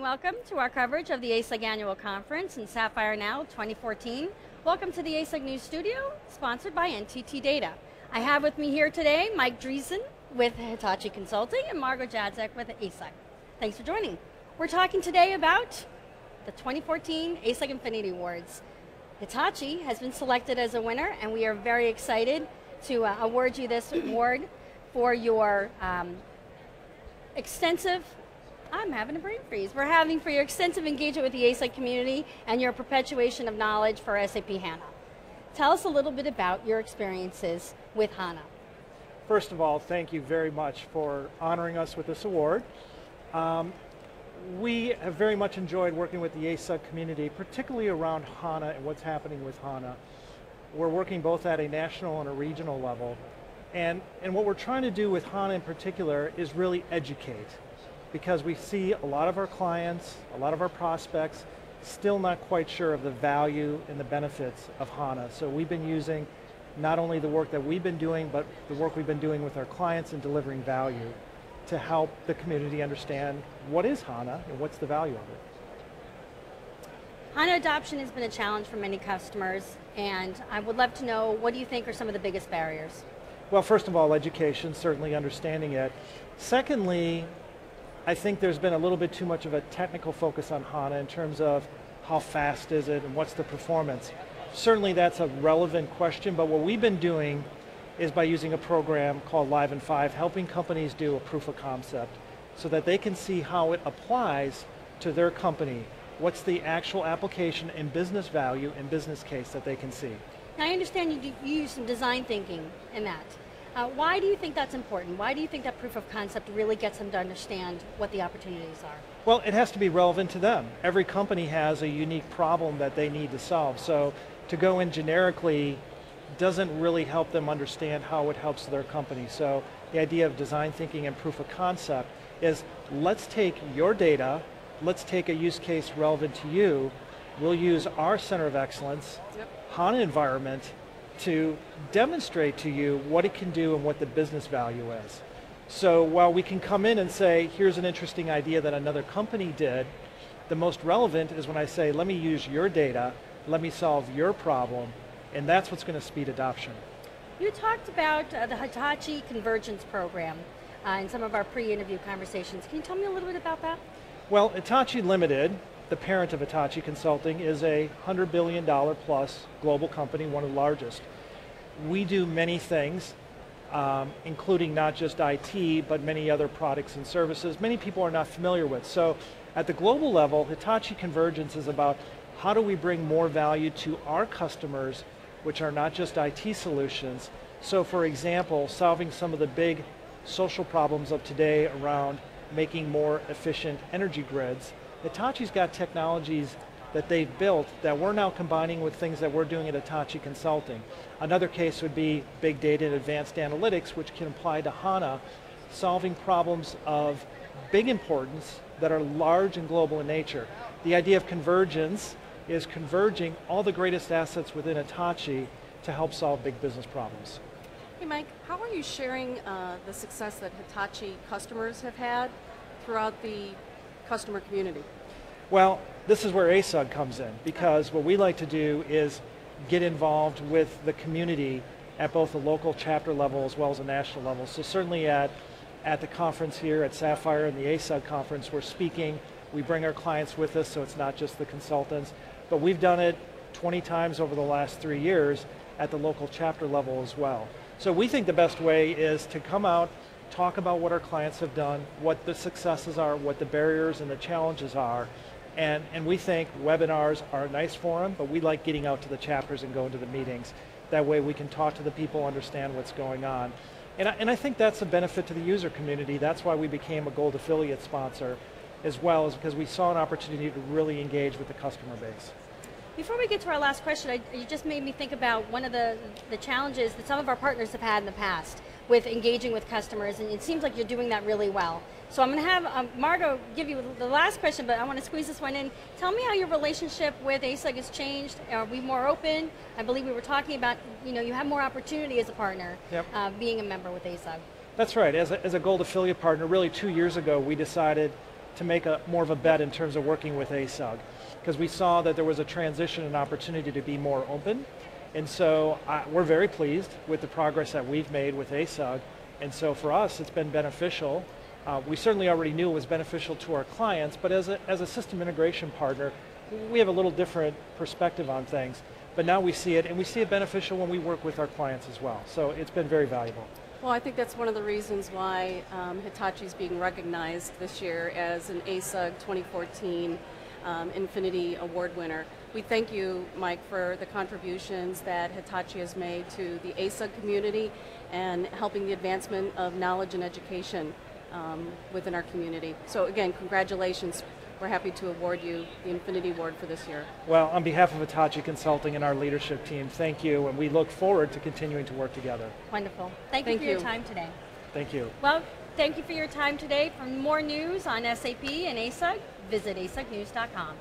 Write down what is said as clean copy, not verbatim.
and welcome to our coverage of the ASUG Annual Conference in Sapphire Now 2014. Welcome to the ASUG News Studio, sponsored by NTT Data. I have with me here today Mike Driessen with Hitachi Consulting and Margot Jadzak with ASUG. Thanks for joining. We're talking today about the 2014 ASUG Infinity Awards. Hitachi has been selected as a winner, and we are very excited to award you this award for your extensive, I'm having a brain freeze, for your extensive engagement with the ASUG community and your perpetuation of knowledge for SAP HANA. Tell us a little bit about your experiences with HANA. First of all, thank you very much for honoring us with this award. We have very much enjoyed working with the ASUG community, particularly around HANA and what's happening with HANA. We're working both at a national and a regional level. And what we're trying to do with HANA in particular is really educate, because we see a lot of our clients, a lot of our prospects, still not quite sure of the value and the benefits of HANA. So we've been using not only the work that we've been doing, but the work we've been doing with our clients in delivering value to help the community understand what is HANA and what's the value of it. HANA adoption has been a challenge for many customers, and I would love to know, what do you think are some of the biggest barriers? Well, first of all, education, certainly understanding it. Secondly, I think there's been a little bit too much of a technical focus on HANA in terms of how fast is it and what's the performance. Certainly that's a relevant question, but what we've been doing is by using a program called Live in 5, helping companies do a proof of concept so that they can see how it applies to their company. What's the actual application and business value and business case that they can see. Now I understand you use some design thinking in that. Why do you think that's important? Why do you think that proof of concept really gets them to understand what the opportunities are? Well, it has to be relevant to them. Every company has a unique problem that they need to solve. So to go in generically doesn't really help them understand how it helps their company. So the idea of design thinking and proof of concept is, let's take your data, let's take a use case relevant to you, we'll use our center of excellence, HANA environment, to demonstrate to you what it can do and what the business value is. So while we can come in and say, here's an interesting idea that another company did, the most relevant is when I say, let me use your data, let me solve your problem, and that's what's going to speed adoption. You talked about the Hitachi Convergence Program in some of our pre-interview conversations. Can you tell me a little bit about that? Well, Hitachi Limited, the parent of Hitachi Consulting, is a $100 billion plus global company, one of the largest. We do many things, including not just IT, but many other products and services many people are not familiar with. So at the global level, Hitachi Convergence is about how do we bring more value to our customers, which are not just IT solutions. So for example, solving some of the big social problems of today around making more efficient energy grids. Hitachi's got technologies that they've built that we're now combining with things that we're doing at Hitachi Consulting. Another case would be big data and advanced analytics, which can apply to HANA, solving problems of big importance that are large and global in nature. The idea of convergence is converging all the greatest assets within Hitachi to help solve big business problems. Hey Mike, how are you sharing the success that Hitachi customers have had throughout the customer community? Well, this is where ASUG comes in, because what we like to do is get involved with the community at both the local chapter level as well as the national level. So certainly at the conference here at Sapphire and the ASUG conference, we're speaking, we bring our clients with us, so it's not just the consultants, but we've done it 20 times over the last 3 years at the local chapter level as well. So we think the best way is to come out, talk about what our clients have done, what the successes are, what the barriers and the challenges are, and we think webinars are a nice forum, but we like getting out to the chapters and going to the meetings. That way we can talk to the people, understand what's going on. And I think that's a benefit to the user community. That's why we became a gold affiliate sponsor, as well as because we saw an opportunity to really engage with the customer base. Before we get to our last question, you just made me think about one of the challenges that some of our partners have had in the past with engaging with customers, and it seems like you're doing that really well. So I'm going to have Margot give you the last question, but I want to squeeze this one in. Tell me how your relationship with ASUG has changed. Are we more open? I believe we were talking about, you have more opportunity as a partner, being a member with ASUG. That's right. As a gold affiliate partner, really 2 years ago, we decided to make more of a bet in terms of working with ASUG, because we saw that there was a transition and opportunity to be more open. And so we're very pleased with the progress that we've made with ASUG. And so for us, it's been beneficial. We certainly already knew it was beneficial to our clients, but as a system integration partner, we have a little different perspective on things. But now we see it, and we see it beneficial when we work with our clients as well. So it's been very valuable. Well, I think that's one of the reasons why Hitachi's being recognized this year as an ASUG 2014 Infinity Award winner. We thank you, Mike, for the contributions that Hitachi has made to the ASUG community and helping the advancement of knowledge and education within our community. So again, congratulations. We're happy to award you the Infinity Award for this year. Well, on behalf of Hitachi Consulting and our leadership team, thank you, and we look forward to continuing to work together. Wonderful. Thank you for your time today. Thank you. Well, thank you for your time today. For more news on SAP and ASUG, visit asugnews.com.